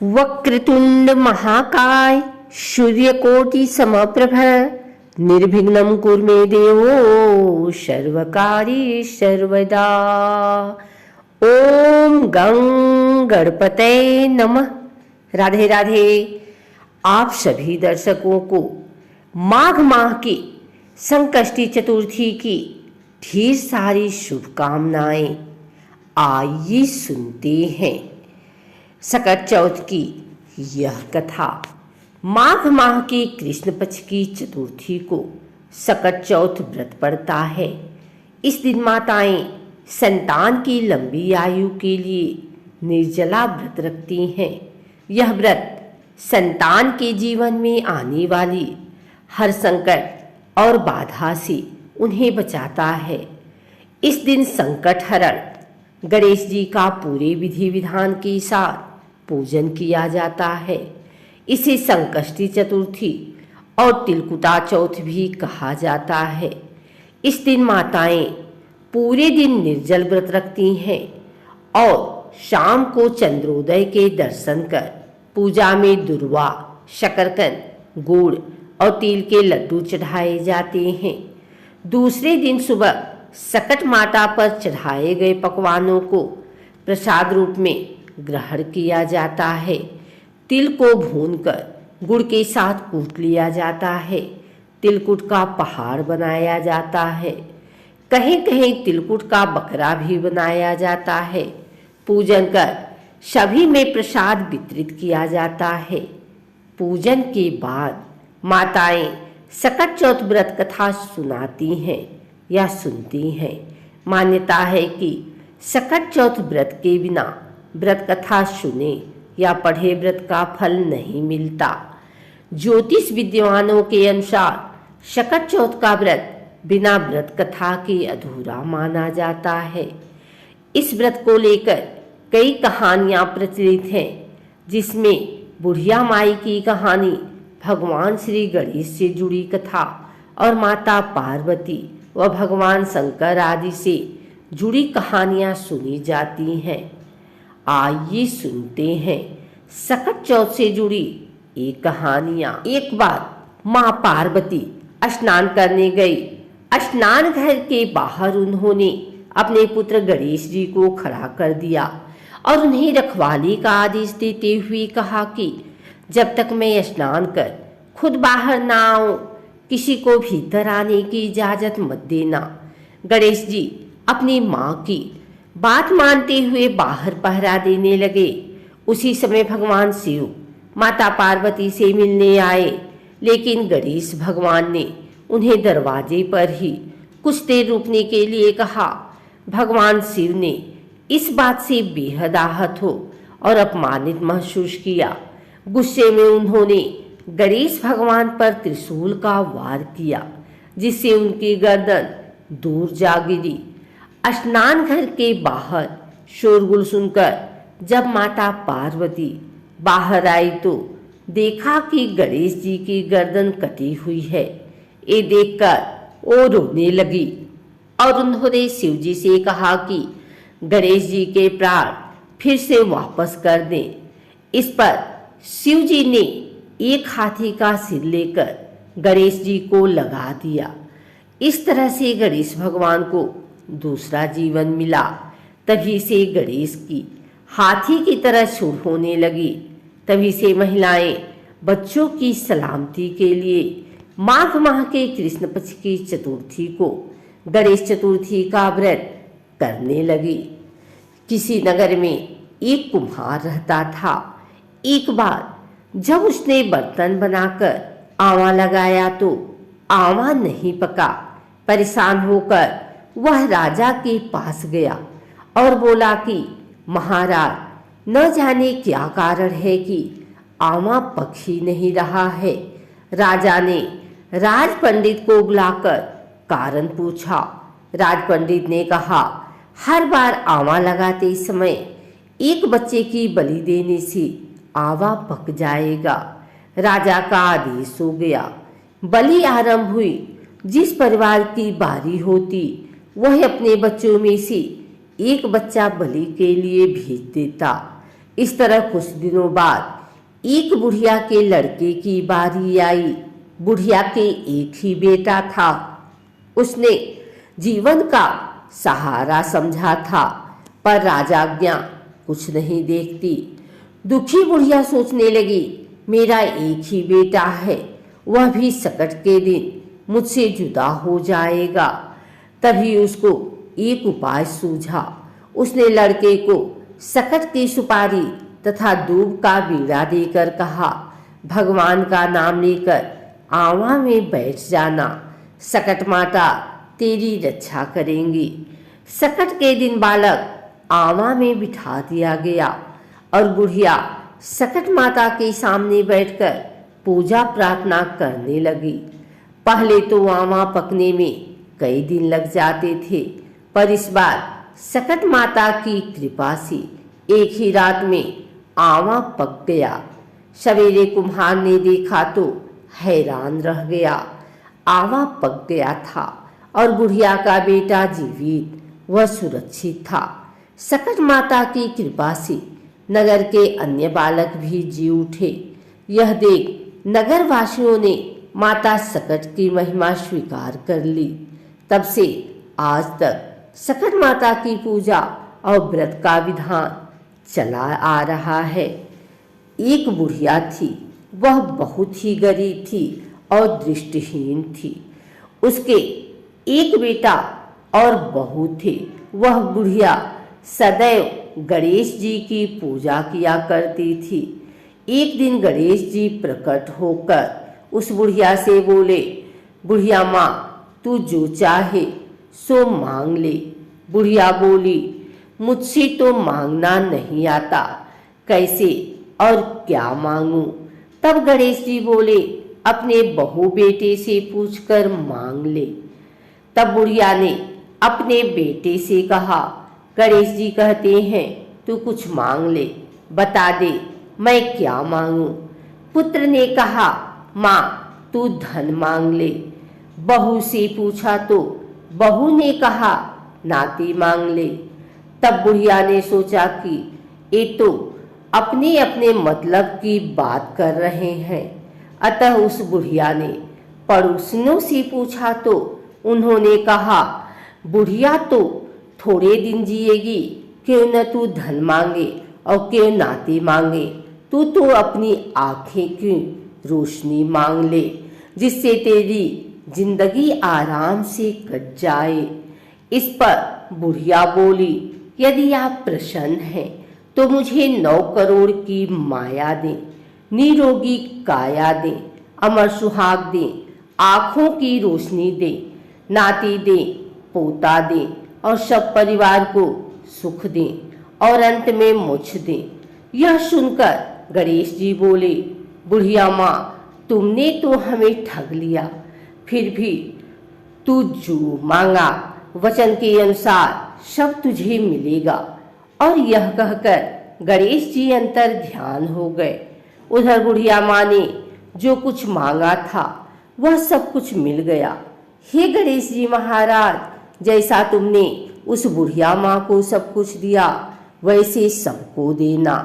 वक्रतुंड महाकाय सूर्यकोटि समप्रभ निर्विघ्नं कुरु मे देवो सर्वकारी सर्वदा। ओम गं गणपतये नमः। राधे राधे। आप सभी दर्शकों को माघ माह की संकष्टी चतुर्थी की ढेर सारी शुभकामनाएं। आइए सुनते हैं सकट चौथ की यह कथा। माघ माह की कृष्ण पक्ष की चतुर्थी को सकट चौथ व्रत पड़ता है। इस दिन माताएं संतान की लंबी आयु के लिए निर्जला व्रत रखती हैं। यह व्रत संतान के जीवन में आने वाली हर संकट और बाधा से उन्हें बचाता है। इस दिन संकट हरण गणेश जी का पूरे विधि विधान के साथ पूजन किया जाता है। इसे संकष्टी चतुर्थी और तिलकुटा चौथ भी कहा जाता है। इस दिन माताएं पूरे दिन निर्जल व्रत रखती हैं और शाम को चंद्रोदय के दर्शन कर पूजा में दुर्वा, शकरकंद, गुड़ और तिल के लड्डू चढ़ाए जाते हैं। दूसरे दिन सुबह सकट माता पर चढ़ाए गए पकवानों को प्रसाद रूप में ग्रहण किया जाता है। तिल को भूनकर गुड़ के साथ कूट लिया जाता है। तिलकुट का पहाड़ बनाया जाता है। कहीं कहीं तिलकुट का बकरा भी बनाया जाता है। पूजन कर सभी में प्रसाद वितरित किया जाता है। पूजन के बाद माताएं सकट चौथ व्रत कथा सुनाती हैं या सुनती हैं। मान्यता है कि सकट चौथ व्रत के बिना व्रत कथा सुने या पढ़े व्रत का फल नहीं मिलता। ज्योतिष विद्वानों के अनुसार सकट चौथ का व्रत बिना व्रत कथा के अधूरा माना जाता है। इस व्रत को लेकर कई कहानियां प्रचलित हैं, जिसमें बुढ़िया माई की कहानी, भगवान श्री गणेश से जुड़ी कथा और माता पार्वती व भगवान शंकर आदि से जुड़ी कहानियां सुनी जाती हैं। आइए सुनते हैं सकट चौथ से जुड़ी एक कहानियां। एक बार माँ पार्वती स्नान करने गई। स्नान घर के बाहर उन्होंने अपने पुत्र गणेश जी को खड़ा कर दिया और उन्हें रखवाली का आदेश देते हुए कहा कि जब तक मैं स्नान कर खुद बाहर ना आऊं, किसी को भीतर आने की इजाजत मत देना। गणेश जी अपनी माँ की बात मानते हुए बाहर पहरा देने लगे। उसी समय भगवान शिव माता पार्वती से मिलने आए, लेकिन गणेश भगवान ने उन्हें दरवाजे पर ही कुछ देर रुकने के लिए कहा। भगवान शिव ने इस बात से बेहद आहत हो और अपमानित महसूस किया। गुस्से में उन्होंने गणेश भगवान पर त्रिशूल का वार किया, जिससे उनकी गर्दन दूर जा गिरी। स्नान घर के बाहर शोरगुल सुनकर जब माता पार्वती बाहर आई तो देखा कि गणेश जी की गर्दन कटी हुई है। ये देखकर वो रोने लगी और उन्होंने शिव जी से कहा कि गणेश जी के प्राण फिर से वापस कर दें। इस पर शिव जी ने एक हाथी का सिर लेकर गणेश जी को लगा दिया। इस तरह से गणेश भगवान को दूसरा जीवन मिला। तभी से गणेश की हाथी की तरह सूंड होने लगी। तभी से महिलाएं बच्चों की सलामती के लिए माघ माह के कृष्ण पक्ष की चतुर्थी को गणेश चतुर्थी का व्रत करने लगी। किसी नगर में एक कुम्हार रहता था। एक बार जब उसने बर्तन बनाकर आवा लगाया तो आवा नहीं पका। परेशान होकर वह राजा के पास गया और बोला कि महाराज, न जाने क्या कारण है कि आवा पक ही नहीं रहा है। राजा ने राज पंडित को बुलाकर कारण पूछा। राज पंडित ने कहा, हर बार आवा लगाते समय एक बच्चे की बलि देने से आवा पक जाएगा। राजा का आदेश हो गया। बलि आरंभ हुई। जिस परिवार की बारी होती वह अपने बच्चों में से एक बच्चा बलि के लिए भेज देता। इस तरह कुछ दिनों बाद एक बुढ़िया के लड़के की बारी आई। बुढ़िया के एक ही बेटा था। उसने जीवन का सहारा समझा था, पर राजाज्ञा कुछ नहीं देखती। दुखी बुढ़िया सोचने लगी, मेरा एक ही बेटा है, वह भी संकट के दिन मुझसे जुदा हो जाएगा। तभी उसको एक उपाय सूझा। उसने लड़के को सकट की सुपारी तथा दूब का बीड़ा देकर कहा, भगवान का नाम लेकर आंवा में बैठ जाना, सकट माता तेरी रक्षा करेंगी। सकट के दिन बालक आंवा में बिठा दिया गया और बुढ़िया सकट माता के सामने बैठकर पूजा प्रार्थना करने लगी। पहले तो आंवा पकने में कई दिन लग जाते थे, पर इस बार सकट माता की कृपा से एक ही रात में आंवा पक गया। सवेरे कुम्हार ने देखा तो हैरान रह गया। आंवा पक गया था और बुढ़िया का बेटा जीवित व सुरक्षित था। सकट माता की कृपा से नगर के अन्य बालक भी जी उठे। यह देख नगर वासियों ने माता सकट की महिमा स्वीकार कर ली। तब से आज तक सकट माता की पूजा और व्रत का विधान चला आ रहा है। एक बुढ़िया थी, वह बहुत ही गरीब थी और दृष्टिहीन थी। उसके एक बेटा और बहू थे। वह बुढ़िया सदैव गणेश जी की पूजा किया करती थी। एक दिन गणेश जी प्रकट होकर उस बुढ़िया से बोले, बुढ़िया माँ, तू जो चाहे सो मांग ले। बुढ़िया बोली, मुझसे तो मांगना नहीं आता, कैसे और क्या मांगू। तब गणेश जी बोले, अपने बहू बेटे से पूछकर मांग ले। तब बुढ़िया ने अपने बेटे से कहा, गणेश जी कहते हैं तू कुछ मांग ले, बता दे मैं क्या मांगू। पुत्र ने कहा, माँ तू धन मांग ले। बहू से पूछा तो बहू ने कहा, नाती मांग ले। तब बुढ़िया ने सोचा कि ये तो अपने अपने मतलब की बात कर रहे हैं। अतः उस बुढ़िया ने पड़ोसियों से पूछा तो उन्होंने कहा, बुढ़िया तो थोड़े दिन जिएगी, क्यों न तू धन मांगे और क्यों नाती मांगे, तू तो अपनी आंखें की रोशनी मांग ले, जिससे तेरी जिंदगी आराम से कट जाए। इस पर बुढ़िया बोली, यदि आप प्रसन्न हैं तो मुझे 9 करोड़ की माया दें, निरोगी काया दें, अमर सुहाग दें, आँखों की रोशनी दें, नाती दें, पोता दें और सब परिवार को सुख दें और अंत में मोक्ष दें। यह सुनकर गणेश जी बोले, बुढ़िया माँ, तुमने तो हमें ठग लिया, फिर भी तू जो मांगा वचन के अनुसार सब तुझे मिलेगा। और यह कहकर गणेश जी अंतर ध्यान हो गए। उधर बुढ़िया माँ ने जो कुछ मांगा था वह सब कुछ मिल गया। हे गणेश जी महाराज, जैसा तुमने उस बुढ़िया माँ को सब कुछ दिया वैसे सबको देना।